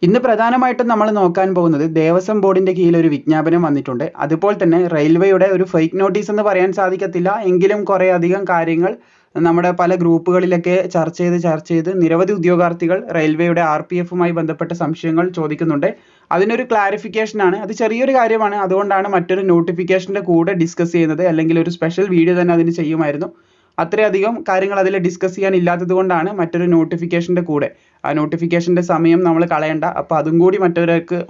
ഇന്ന് പ്രധാനമായിട്ടും നമ്മൾ നോക്കാൻ പോകുന്നത് ദേവസ്വം ബോർഡിന്റെ കീഴിൽ ഒരു വിജ്ഞാപനം വന്നിട്ടുണ്ട്. അതുപോലെ തന്നെ റെയിൽവേയുടെ ഒരു ഫേക്ക് നോട്ടീസ് എന്ന് പറയാൻ സാധിക്കത്തില്ല, എങ്കിലും കുറേ അധികം കാര്യങ്ങൾ നമ്മുടെ പല ഗ്രൂപ്പുകളിലൊക്കെ ചർച്ച ചെയ്ത് നിരവധി ഉദ്യോഗാർത്ഥികൾ റെയിൽവേയുടെ RPF-മായി ബന്ധപ്പെട്ട സംശയങ്ങൾ ചോദിക്കുന്നുണ്ട്. അതിനൊരു ക്ലാരിഫിക്കേഷൻ ആണ്. അത് ചെറിയൊരു കാര്യമാണ്, അതുകൊണ്ടാണ് മറ്റൊരു നോട്ടിഫിക്കേഷൻ്റെ കൂടെ ഡിസ്കസ് ചെയ്യുന്നത്. അല്ലെങ്കിൽ ഒരു സ്പെഷ്യൽ വീഡിയോ തന്നെ അതിന് ചെയ്യുമായിരുന്നു. അത്രയധികം കാര്യങ്ങൾ അതിൽ ഡിസ്കസ് ചെയ്യാൻ ഇല്ലാത്തത് കൊണ്ടാണ് മറ്റൊരു നോട്ടിഫിക്കേഷൻ്റെ കൂടെ. ആ നോട്ടിഫിക്കേഷൻ്റെ സമയം നമ്മൾ കളയണ്ട, അപ്പോൾ അതും കൂടി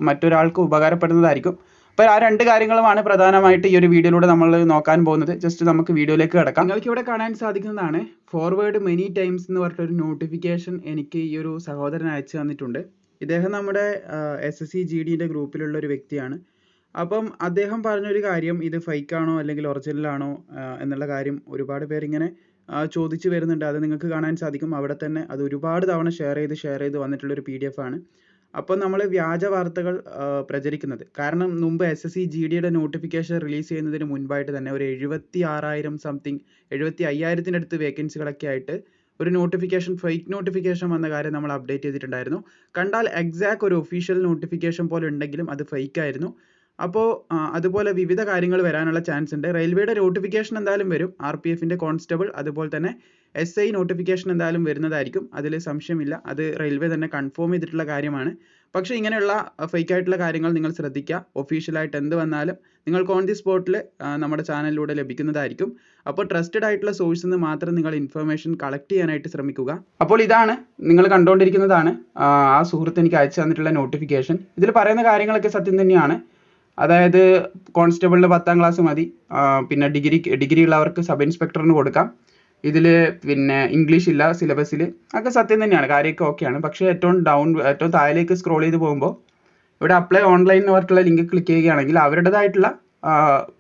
മറ്റൊരാൾക്ക് ഉപകാരപ്പെടുന്നതായിരിക്കും. അപ്പോൾ ആ രണ്ട് കാര്യങ്ങളുമാണ് പ്രധാനമായിട്ട് ഈ ഒരു വീഡിയോയിലൂടെ നമ്മൾ നോക്കാൻ പോകുന്നത്. ജസ്റ്റ് നമുക്ക് വീഡിയോയിലേക്ക് കിടക്കാം. നിങ്ങൾക്ക് ഇവിടെ കാണാൻ സാധിക്കുന്നതാണ് ഫോർവേഡ് മെനി ടൈംസ് എന്ന് പറഞ്ഞിട്ടൊരു നോട്ടിഫിക്കേഷൻ എനിക്ക് ഈ ഒരു സഹോദരൻ അയച്ചു തന്നിട്ടുണ്ട്. ഇദ്ദേഹം നമ്മുടെ SSC GDൻ്റെ ഗ്രൂപ്പിലുള്ള ഒരു വ്യക്തിയാണ്. അപ്പം അദ്ദേഹം പറഞ്ഞൊരു കാര്യം, ഇത് ഫേക്കാണോ അല്ലെങ്കിൽ ഒറിജിനലാണോ എന്നുള്ള കാര്യം ഒരുപാട് പേരിങ്ങനെ ചോദിച്ചു വരുന്നുണ്ട്. അത് നിങ്ങൾക്ക് കാണാൻ സാധിക്കും. അവിടെ തന്നെ അത് ഒരുപാട് തവണ ഷെയർ ചെയ്ത് വന്നിട്ടുള്ളൊരു PDF ആണ്. അപ്പോൾ നമ്മൾ വ്യാജ വാർത്തകൾ പ്രചരിക്കുന്നത് കാരണം മുമ്പ് SSC GDയുടെ നോട്ടിഫിക്കേഷൻ റിലീസ് ചെയ്യുന്നതിന് മുൻപായിട്ട് തന്നെ ഒരു 76,000 സംതിങ് 75,000-ൻ്റെ അടുത്ത് വേക്കൻസികളൊക്കെ ആയിട്ട് ഒരു നോട്ടിഫിക്കേഷൻ, ഫേക്ക് നോട്ടിഫിക്കേഷൻ വന്ന കാര്യം നമ്മൾ അപ്ഡേറ്റ് ചെയ്തിട്ടുണ്ടായിരുന്നു. കണ്ടാൽ എക്സാക്ട് ഒരു ഒഫീഷ്യൽ നോട്ടിഫിക്കേഷൻ പോലെ ഉണ്ടെങ്കിലും അത് ഫേക്ക് ആയിരുന്നു. അപ്പോൾ അതുപോലെ വിവിധ കാര്യങ്ങൾ വരാനുള്ള ചാൻസ് ഉണ്ട്. റെയിൽവേയുടെ നോട്ടിഫിക്കേഷൻ എന്തായാലും വരും, RPF-ൻ്റെ കോൺസ്റ്റബിൾ അതുപോലെ തന്നെ SI നോട്ടിഫിക്കേഷൻ എന്തായാലും വരുന്നതായിരിക്കും, അതിൽ സംശയമില്ല. അത് റെയിൽവേ തന്നെ കൺഫേം ചെയ്തിട്ടുള്ള കാര്യമാണ്. പക്ഷേ ഇങ്ങനെയുള്ള ഫേക്ക് ആയിട്ടുള്ള കാര്യങ്ങൾ നിങ്ങൾ ശ്രദ്ധിക്കുക. ഒഫീഷ്യലായിട്ട് എന്ത് വന്നാലും നിങ്ങൾക്ക് ഓൺ ദി സ്പോട്ടിൽ നമ്മുടെ ചാനലിലൂടെ ലഭിക്കുന്നതായിരിക്കും. അപ്പോൾ ട്രസ്റ്റഡ് ആയിട്ടുള്ള സോഴ്സിൽ നിന്ന് മാത്രം നിങ്ങൾ ഇൻഫർമേഷൻ കളക്ട് ചെയ്യാനായിട്ട് ശ്രമിക്കുക. അപ്പോൾ ഇതാണ് നിങ്ങൾ കണ്ടുകൊണ്ടിരിക്കുന്നതാണ് ആ സുഹൃത്ത് എനിക്ക് അയച്ചു തന്നിട്ടുള്ള നോട്ടിഫിക്കേഷൻ. ഇതിൽ പറയുന്ന കാര്യങ്ങളൊക്കെ സത്യം തന്നെയാണ്. അതായത് കോൺസ്റ്റബിളിന് 10ാം ക്ലാസ് മതി, പിന്നെ ഡിഗ്രി ഉള്ളവർക്ക് സബ് ഇൻസ്പെക്ടറിന് കൊടുക്കാം. ഇതിൽ പിന്നെ ഇംഗ്ലീഷ് ഇല്ല സിലബസിൽ, ഒക്കെ സത്യം തന്നെയാണ്, കാര്യമൊക്കെ ഓക്കെയാണ്. പക്ഷേ ഏറ്റവും താഴേക്ക് സ്ക്രോൾ ചെയ്ത് പോകുമ്പോൾ ഇവിടെ അപ്ലൈ ഓൺലൈൻ എന്ന് പറഞ്ഞിട്ടുള്ള ലിങ്ക് ക്ലിക്ക് ചെയ്യുകയാണെങ്കിൽ അവരുടേതായിട്ടുള്ള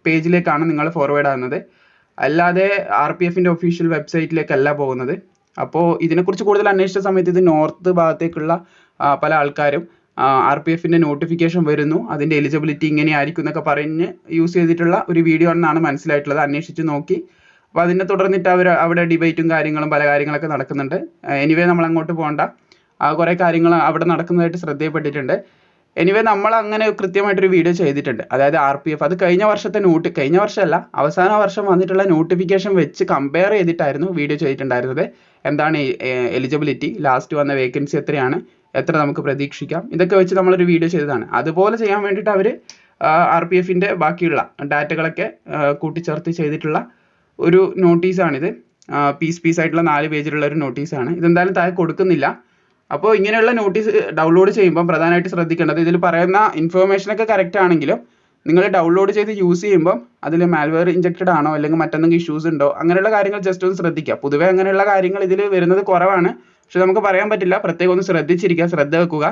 പേജിലേക്കാണ് നിങ്ങൾ ഫോർവേഡ് ആകുന്നത്, അല്ലാതെ RPF-ൻ്റെ ഒഫീഷ്യൽ വെബ്സൈറ്റിലേക്കല്ല പോകുന്നത്. അപ്പോൾ ഇതിനെക്കുറിച്ച് കൂടുതൽ അന്വേഷിച്ച സമയത്ത് ഇത് നോർത്ത് ഭാഗത്തേക്കുള്ള പല ആൾക്കാരും RPF-ൻ്റെ നോട്ടിഫിക്കേഷൻ വരുന്നു, അതിൻ്റെ എലിജിബിലിറ്റി ഇങ്ങനെയായിരിക്കും എന്നൊക്കെ പറഞ്ഞ് യൂസ് ചെയ്തിട്ടുള്ള ഒരു വീഡിയോ ആണെന്നാണ് മനസ്സിലായിട്ടുള്ളത്. അന്വേഷിച്ച് നോക്കി. അപ്പോൾ അതിനെ തുടർന്നിട്ട് അവിടെ ഡിബേറ്റും കാര്യങ്ങളും പല കാര്യങ്ങളൊക്കെ നടക്കുന്നുണ്ട്. എനിവേ നമ്മൾ അങ്ങോട്ട് പോകണ്ട, കുറേ കാര്യങ്ങൾ അവിടെ നടക്കുന്നതായിട്ട് ശ്രദ്ധയിൽപ്പെട്ടിട്ടുണ്ട്. എനിവേ നമ്മൾ അങ്ങനെ കൃത്യമായിട്ടൊരു വീഡിയോ ചെയ്തിട്ടുണ്ട്. അതായത് RPF അത് കഴിഞ്ഞ വർഷമല്ല, അവസാന വർഷം വന്നിട്ടുള്ള നോട്ടിഫിക്കേഷൻ വെച്ച് കമ്പയർ ചെയ്തിട്ടായിരുന്നു വീഡിയോ ചെയ്തിട്ടുണ്ടായിരുന്നത്. എന്താണ് എലിജിബിലിറ്റി, ലാസ്റ്റ് വന്ന വേക്കൻസി എത്രയാണ്, എത്ര നമുക്ക് പ്രതീക്ഷിക്കാം, ഇതൊക്കെ വെച്ച് നമ്മളൊരു വീഡിയോ ചെയ്തതാണ്. അതുപോലെ ചെയ്യാൻ വേണ്ടിയിട്ട് അവർ RPF-ൻ്റെ ബാക്കിയുള്ള ഡാറ്റകളൊക്കെ കൂട്ടിച്ചേർത്ത് ചെയ്തിട്ടുള്ള ഒരു നോട്ടീസാണിത്. പീസ് ആയിട്ടുള്ള 4 പേജിലുള്ള ഒരു നോട്ടീസാണ്. ഇതെന്തായാലും താഴെ കൊടുക്കുന്നില്ല. അപ്പോൾ ഇങ്ങനെയുള്ള നോട്ടീസ് ഡൗൺലോഡ് ചെയ്യുമ്പോൾ പ്രധാനമായിട്ട് ശ്രദ്ധിക്കേണ്ടത്, ഇതിൽ പറയുന്ന ഇൻഫർമേഷനൊക്കെ കറക്റ്റ് ആണെങ്കിലും നിങ്ങൾ ഡൗൺലോഡ് ചെയ്ത് യൂസ് ചെയ്യുമ്പം അതിൽ മാൽവെയർ ഇഞ്ചക്റ്റഡ് ആണോ അല്ലെങ്കിൽ മറ്റെന്തെങ്കിലും ഇഷ്യൂസ് ഉണ്ടോ, അങ്ങനെയുള്ള കാര്യങ്ങൾ ജസ്റ്റ് ഒന്ന് ശ്രദ്ധിക്കുക. പൊതുവേ അങ്ങനെയുള്ള കാര്യങ്ങൾ ഇതിൽ വരുന്നത് കുറവാണ്, പക്ഷെ നമുക്ക് പറയാൻ പറ്റില്ല. പ്രത്യേകം ഒന്ന് ശ്രദ്ധ വെക്കുക.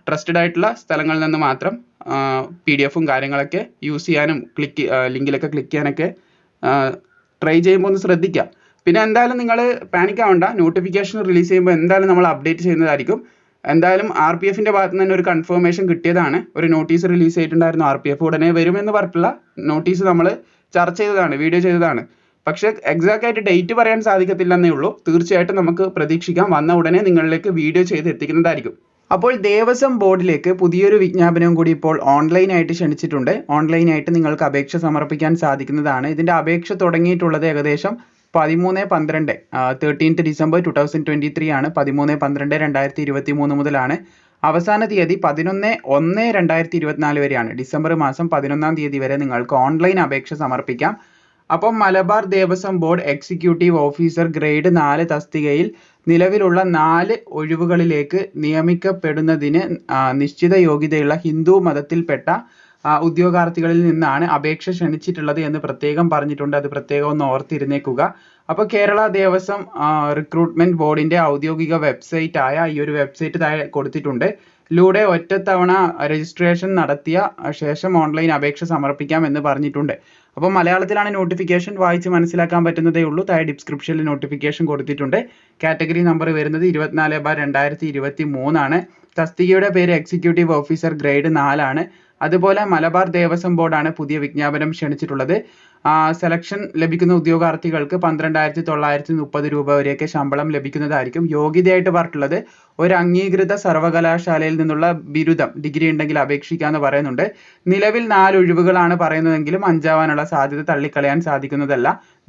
ട്രസ്റ്റഡ് ആയിട്ടുള്ള സ്ഥലങ്ങളിൽ നിന്ന് മാത്രം PDF-ഉം കാര്യങ്ങളൊക്കെ യൂസ് ചെയ്യാനും ലിങ്കിലൊക്കെ ക്ലിക്ക് ചെയ്യാനൊക്കെ ട്രൈ ചെയ്യുമ്പോൾ ഒന്ന് ശ്രദ്ധിക്കുക. പിന്നെ എന്തായാലും നിങ്ങൾ പാനിക് ആവണ്ട, നോട്ടിഫിക്കേഷൻ റിലീസ് ചെയ്യുമ്പോൾ എന്തായാലും നമ്മൾ അപ്ഡേറ്റ് ചെയ്യുന്നതായിരിക്കും. എന്തായാലും RPF-ൻ്റെ ഭാഗത്ത് നിന്ന് തന്നെ ഒരു കൺഫർമേഷൻ കിട്ടിയതാണ്. ഒരു നോട്ടീസ് റിലീസ് ചെയ്തിട്ടുണ്ടായിരുന്നു, RPF ഉടനെ വരുമെന്ന് പറഞ്ഞിട്ടുള്ള നോട്ടീസ് നമ്മൾ വീഡിയോ ചെയ്തതാണ്. പക്ഷേ എക്സാക്റ്റ് ആയിട്ട് ഡേറ്റ് പറയാൻ സാധിക്കത്തില്ലെന്നേ ഉള്ളൂ. തീർച്ചയായിട്ടും നമുക്ക് പ്രതീക്ഷിക്കാം, വന്ന ഉടനെ നിങ്ങളിലേക്ക് വീഡിയോ ചെയ്ത് എത്തിക്കുന്നതായിരിക്കും. അപ്പോൾ ദേവസ്വം ബോർഡിലേക്ക് പുതിയൊരു വിജ്ഞാപനം കൂടി ഇപ്പോൾ ഓൺലൈനായിട്ട് ക്ഷണിച്ചിട്ടുണ്ട്. ഓൺലൈനായിട്ട് നിങ്ങൾക്ക് അപേക്ഷ സമർപ്പിക്കാൻ സാധിക്കുന്നതാണ്. ഇതിൻ്റെ അപേക്ഷ തുടങ്ങിയിട്ടുള്ളത് ഏകദേശം 13 ഡിസംബർ 2023 ആണ്. 13/12/2023 മുതലാണ്. അവസാന തീയതി 11/1/2024 വരെയാണ്. ഡിസംബർ മാസം 11-ാം തീയതി വരെ നിങ്ങൾക്ക് ഓൺലൈൻ അപേക്ഷ സമർപ്പിക്കാം. അപ്പം Malabar Devaswom board executive officer grade 4 തസ്തികയിൽ നിലവിലുള്ള 4 ഒഴിവുകളിലേക്ക് നിയമിക്കപ്പെടുന്നതിന് നിശ്ചിത യോഗ്യതയുള്ള ഹിന്ദു മതത്തിൽപ്പെട്ട ഉദ്യോഗാർത്ഥികളിൽ നിന്നാണ് അപേക്ഷ ക്ഷണിച്ചിട്ടുള്ളത് എന്ന് പ്രത്യേകം പറഞ്ഞിട്ടുണ്ട്. അത് പ്രത്യേകം ഒന്ന് ഓർത്തിരുന്നേക്കുക. അപ്പോൾ കേരള ദേവസ്വം റിക്രൂട്ട്മെന്റ് ബോർഡിന്റെ ഔദ്യോഗിക വെബ്സൈറ്റ് ആയ ഈ ഒരു വെബ്സൈറ്റ് താഴെ കൊടുത്തിട്ടുണ്ട്. ലൂടെ ഒറ്റത്തവണ രജിസ്ട്രേഷൻ നടത്തിയ ശേഷം ഓൺലൈൻ അപേക്ഷ സമർപ്പിക്കാം എന്ന് പറഞ്ഞിട്ടുണ്ട്. അപ്പോൾ മലയാളത്തിലാണ് നോട്ടിഫിക്കേഷൻ, വായിച്ച് മനസ്സിലാക്കാൻ പറ്റുന്നതേ ഉള്ളൂ. താഴെ ഡിസ്ക്രിപ്ഷനിൽ നോട്ടിഫിക്കേഷൻ കൊടുത്തിട്ടുണ്ട്. കാറ്റഗറി നമ്പർ വരുന്നത് 24/2023 ആണ്. തസ്തികയുടെ പേര് എക്സിക്യൂട്ടീവ് ഓഫീസർ ഗ്രേഡ് 4 ആണ്. അതുപോലെ മലബാർ ദേവസ്വം ബോർഡാണ് പുതിയ വിജ്ഞാപനം ക്ഷണിച്ചിട്ടുള്ളത്. സെലക്ഷൻ ലഭിക്കുന്ന ഉദ്യോഗാർത്ഥികൾക്ക് 12,930 രൂപ വരെയൊക്കെ ശമ്പളം ലഭിക്കുന്നതായിരിക്കും. യോഗ്യതയായിട്ട് പറഞ്ഞിട്ടുള്ളത് ഒരു അംഗീകൃത സർവകലാശാലയിൽ നിന്നുള്ള ബിരുദം ഡിഗ്രി ഉണ്ടെങ്കിൽ അപേക്ഷിക്കാമെന്ന് പറയുന്നുണ്ട്. നിലവിൽ 4 ഒഴിവുകളാണ് പറയുന്നതെങ്കിലും 5ആവാനുള്ള സാധ്യത തള്ളിക്കളയാൻ സാധിക്കുന്നതല്ല.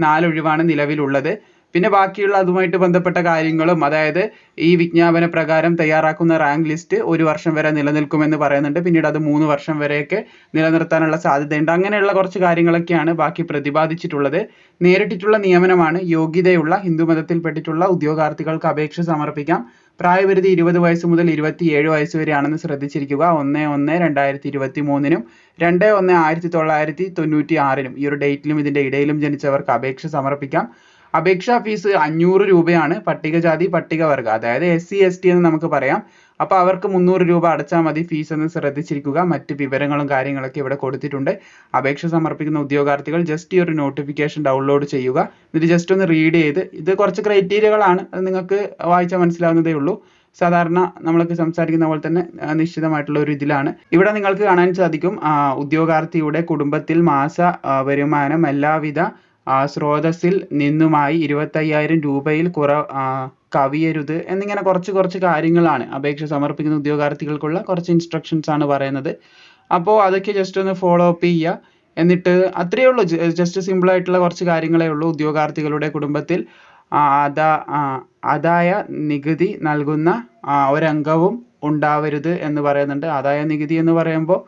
4 ഒഴിവാണ് നിലവിലുള്ളത്. പിന്നെ ബാക്കിയുള്ള അതുമായിട്ട് ബന്ധപ്പെട്ട കാര്യങ്ങളും, അതായത് ഈ വിജ്ഞാപന പ്രകാരം തയ്യാറാക്കുന്ന റാങ്ക് ലിസ്റ്റ് 1 വർഷം വരെ നിലനിൽക്കുമെന്ന് പറയുന്നുണ്ട്. പിന്നീട് അത് 3 വർഷം വരെയൊക്കെ നിലനിർത്താനുള്ള സാധ്യതയുണ്ട്. അങ്ങനെയുള്ള കുറച്ച് കാര്യങ്ങളൊക്കെയാണ് ബാക്കി പ്രതിപാദിച്ചിട്ടുള്ളത്. നേരിട്ടിട്ടുള്ള നിയമനമാണ്. യോഗ്യതയുള്ള ഹിന്ദുമതത്തിൽപ്പെട്ടിട്ടുള്ള ഉദ്യോഗാർത്ഥികൾക്ക് അപേക്ഷ സമർപ്പിക്കാം. പ്രായപരിധി 20 വയസ്സ് മുതൽ 27 വയസ്സ് വരെയാണെന്ന് ശ്രദ്ധിച്ചിരിക്കുക. 1/1/2023-നും 2/1/1996-നും ഈ ഒരു ഡേറ്റിലും ഇതിന്റെ ഇടയിലും ജനിച്ചവർക്ക് അപേക്ഷ സമർപ്പിക്കാം. അപേക്ഷാ ഫീസ് 500 രൂപയാണ്. പട്ടികജാതി പട്ടികവർഗ, അതായത് SC ST എന്ന് നമുക്ക് പറയാം. അപ്പോൾ അവർക്ക് 300 രൂപ അടച്ചാൽ മതി ഫീസ് എന്ന് ശ്രദ്ധിച്ചിരിക്കുക. മറ്റ് വിവരങ്ങളും കാര്യങ്ങളൊക്കെ ഇവിടെ കൊടുത്തിട്ടുണ്ട്. അപേക്ഷ സമർപ്പിക്കുന്ന ഉദ്യോഗാർത്ഥികൾ ജസ്റ്റ് ഈ ഒരു നോട്ടിഫിക്കേഷൻ ഡൗൺലോഡ് ചെയ്യുക. എന്നിട്ട് ജസ്റ്റ് ഒന്ന് റീഡ് ചെയ്ത്, ഇത് കുറച്ച് ക്രൈറ്റീരിയകളാണ്, അത് നിങ്ങൾക്ക് വായിച്ചാൽ മനസ്സിലാവുന്നതേ ഉള്ളൂ. സാധാരണ നമ്മളൊക്കെ സംസാരിക്കുന്ന പോലെ തന്നെ നിശ്ചിതമായിട്ടുള്ള ഒരു ഇതിലാണ്. ഇവിടെ നിങ്ങൾക്ക് കാണാൻ സാധിക്കും ഉദ്യോഗാർത്ഥിയുടെ കുടുംബത്തിൽ മാസ വരുമാനം എല്ലാവിധ സ്രോതസ്സിൽ നിന്നുമായി 25,000 രൂപയിൽ കവിയരുത് എന്നിങ്ങനെ കുറച്ച് കാര്യങ്ങളാണ് അപേക്ഷ സമർപ്പിക്കുന്ന ഉദ്യോഗാർത്ഥികൾക്കുള്ള കുറച്ച് ഇൻസ്ട്രക്ഷൻസ് ആണ് പറയുന്നത്. അപ്പോൾ അതൊക്കെ ജസ്റ്റ് ഒന്ന് ഫോളോ അപ്പ് ചെയ്യുക. എന്നിട്ട് അത്രയേ ഉള്ളൂ. ജസ്റ്റ് സിമ്പിൾ ആയിട്ടുള്ള കുറച്ച് കാര്യങ്ങളേ ഉള്ളൂ. ഉദ്യോഗാർത്ഥികളുടെ കുടുംബത്തിൽ ആദായ നികുതി നൽകുന്ന ഒരംഗവും ഉണ്ടാവരുത് എന്ന് പറയുന്നുണ്ട്. ആദായ നികുതി എന്ന് പറയുമ്പോൾ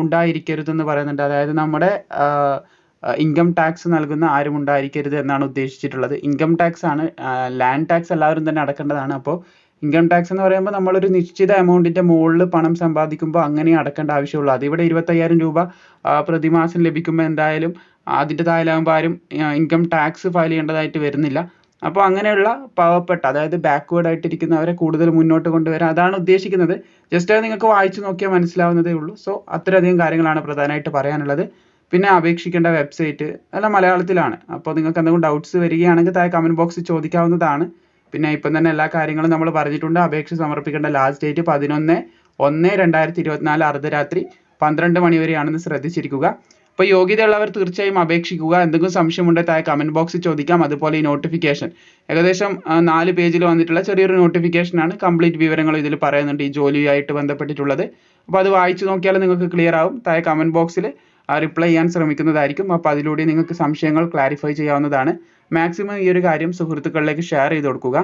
ഉണ്ടായിരിക്കരുതെന്ന് പറയുന്നുണ്ട്. അതായത് നമ്മുടെ ഇൻകം ടാക്സ് നൽകുന്ന ആരും ഉണ്ടായിരിക്കരുത് എന്നാണ് ഉദ്ദേശിച്ചിട്ടുള്ളത്. ഇൻകം ടാക്സ് ആണ്, ലാൻഡ് ടാക്സ് എല്ലാവരും തന്നെ അടക്കേണ്ടതാണ്. അപ്പോൾ ഇൻകം ടാക്സ് എന്ന് പറയുമ്പോൾ നമ്മളൊരു നിശ്ചിത എമൗണ്ടിന്റെ മുകളിൽ പണം സമ്പാദിക്കുമ്പോൾ അങ്ങനെ അടക്കേണ്ട ആവശ്യമുള്ളൂ. അതിവിടെ 25,000 രൂപ പ്രതിമാസം ലഭിക്കുമ്പോൾ എന്തായാലും അതിൻ്റെ താഴെയാകുമ്പോൾ ആരും ഇൻകം ടാക്സ് ഫയൽ ചെയ്യേണ്ടതായിട്ട് വരുന്നില്ല. അപ്പോൾ അങ്ങനെയുള്ള പാവപ്പെട്ട, അതായത് ബാക്ക്വേർഡ് ആയിട്ടിരിക്കുന്നവരെ കൂടുതൽ മുന്നോട്ട് കൊണ്ടുവരാൻ അതാണ് ഉദ്ദേശിക്കുന്നത്. ജസ്റ്റ് അത് നിങ്ങൾക്ക് വായിച്ചു നോക്കിയാൽ മനസ്സിലാവുന്നതേ ഉള്ളൂ. സോ അത്രയധികം കാര്യങ്ങളാണ് പ്രധാനമായിട്ട് പറയാനുള്ളത്. പിന്നെ അപേക്ഷിക്കേണ്ട വെബ്സൈറ്റ് എല്ലാം മലയാളത്തിലാണ്. അപ്പോൾ നിങ്ങൾക്ക് എന്തെങ്കിലും ഡൗട്ട്സ് വരികയാണെങ്കിൽ താഴെ കമൻറ്റ് ബോക്സിൽ ചോദിക്കാവുന്നതാണ്. പിന്നെ ഇപ്പം തന്നെ എല്ലാ കാര്യങ്ങളും നമ്മൾ പറഞ്ഞിട്ടുണ്ട്. അപേക്ഷ സമർപ്പിക്കേണ്ട ലാസ്റ്റ് ഡേറ്റ് 11/1/2024 അർദ്ധരാത്രി 12 മണി വരെയാണെന്ന് ശ്രദ്ധിച്ചിരിക്കുക. അപ്പോൾ യോഗ്യതയുള്ളവർ തീർച്ചയായും അപേക്ഷിക്കുക. എന്തെങ്കിലും സംശയമുണ്ടെങ്കിൽ താഴെ കമൻറ്റ് ബോക്സിൽ ചോദിക്കാം. അതുപോലെ ഈ നോട്ടിഫിക്കേഷൻ ഏകദേശം 4 പേജിൽ വന്നിട്ടുള്ള ചെറിയൊരു നോട്ടിഫിക്കേഷനാണ്. കംപ്ലീറ്റ് വിവരങ്ങൾ ഇതിൽ പറയുന്നുണ്ട്, ഈ ജോലിയായിട്ട് ബന്ധപ്പെട്ടിട്ടുള്ളത്. അപ്പോൾ അത് വായിച്ചു നോക്കിയാൽ നിങ്ങൾക്ക് ക്ലിയർ ആവും. താഴെ കമൻറ്റ് ബോക്സിൽ റിപ്ലൈ ചെയ്യാൻ ശ്രമിക്കുന്നതായിരിക്കും. അപ്പോൾ അതിലൂടെ നിങ്ങൾക്ക് സംശയങ്ങൾ ക്ലാരിഫൈ ചെയ്യാവുന്നതാണ്. മാക്സിമം ഈ ഒരു കാര്യം സുഹൃത്തുക്കളിലേക്ക് ഷെയർ ചെയ്ത് കൊടുക്കുക.